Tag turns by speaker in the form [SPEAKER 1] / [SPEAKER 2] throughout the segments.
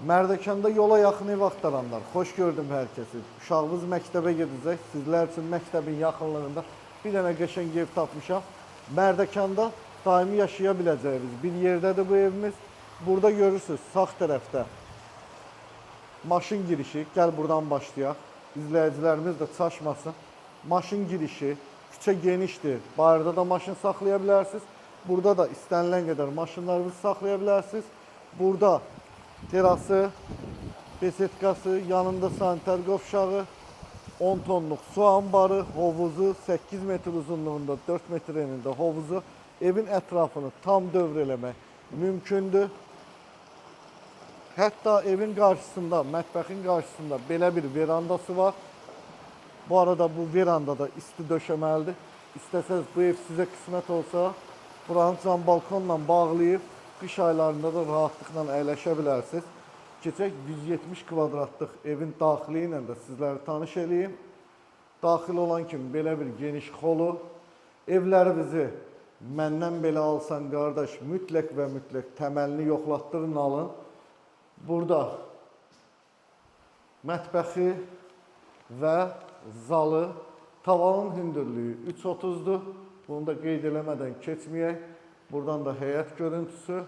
[SPEAKER 1] Mərdəkanda yola yaxın ev axtaranlar, xoş gördüm hər kəsi. Uşağınız məktəbə gedəcək, sizlər üçün məktəbin yaxınlığında bir dənə qəşəng ev tapmışam. Mərdəkanda daimi yaşaya biləcəyiniz bir yerdədir bu evimiz. Burada görürsünüz sağ tərəfdə maşın girişi, gəl buradan başlayaq. İzləyicilərimiz də çaşmasın. Maşın girişi, küçə genişdir, bayırda da maşın saxlaya bilərsiniz. Burada da istənilən qədər maşınlarınızı saxlaya bilərsiniz. Burada terası, besetkası, yanında sanitar qovşağı, 10 tonluq su ambarı, hovuzu, 8 metr uzunluğunda, 4 metr enində hovuzu, evin ətrafını tam dövr eləmək mümkündür. Hətta evin qarşısında, mətbəxin qarşısında belə bir verandası var. Bu arada bu verandada isti döşəməlidir. İstəsəz bu ev sizə qismət olsa, buranı cam balkonla bağlayıb, qış aylarında da rahatlıqla əyləşə bilərsiniz. Keçək 170 kvadratlıq evin daxili ilə də sizləri tanış edeyim. Daxil olan kimi belə bir geniş xolu. Evlərinizi məndən belə alsan qardaş, mütləq və mütləq təməlini yoxlatdırın, alın. Burada mətbəxi və zalı, tavanın hündürlüyü 3.30-dur. Bunu da qeyd eləmədən keçməyək. Buradan da həyət görüntüsü.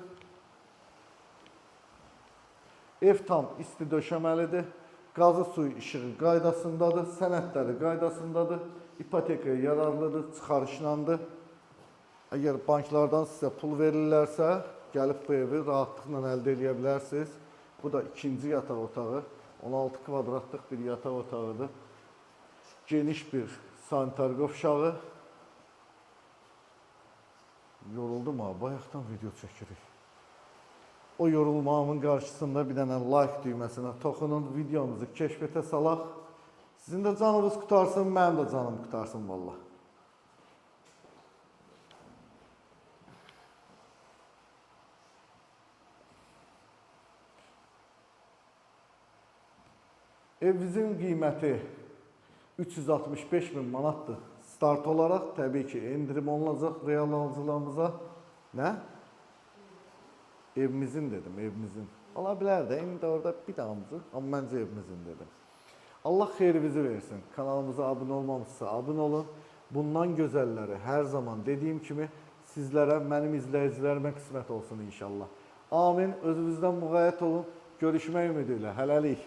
[SPEAKER 1] Ev tam isti döşəməlidir. Qazı suyu işığı qaydasındadır. Sənədləri qaydasındadır. İpotekaya yararlıdır, çıxarışlandır. Əgər banklardan sizə pul verirlərsə, gəlib bu evi rahatlıqla əldə edə bilərsiniz. Bu da ikinci yataq otağı. 16 kvadratlıq bir yataq otağıdır. Geniş bir sanitar qovşağı. Yoruldum ha, bayaqdan video çəkirik. O yorulmağımın qarşısında bir dənə like düyməsinə toxunun, videomuzu keşfətə salaq. Sizin də canınız qutarsın, mənim də canım qutarsın valla. Evimizin qiyməti 365 min manatdır. Start olaraq təbii ki, endirim olunacaq real alıcılarımıza. Nə? Evimizin dedim, evimizin. Ola bilər də, indi orada bir damcı, amma məncə evimizin dedim. Allah xeyrinizi versin. Kanalımıza abunə olmamışsa abunə olun. Bundan gözəlləri hər zaman dediyim kimi sizlərə, mənim izləyicilərimə qismət olsun inşallah. Amin. Özünüzdən müğayət olun. Görüşmək ümidi ilə. Hələlik.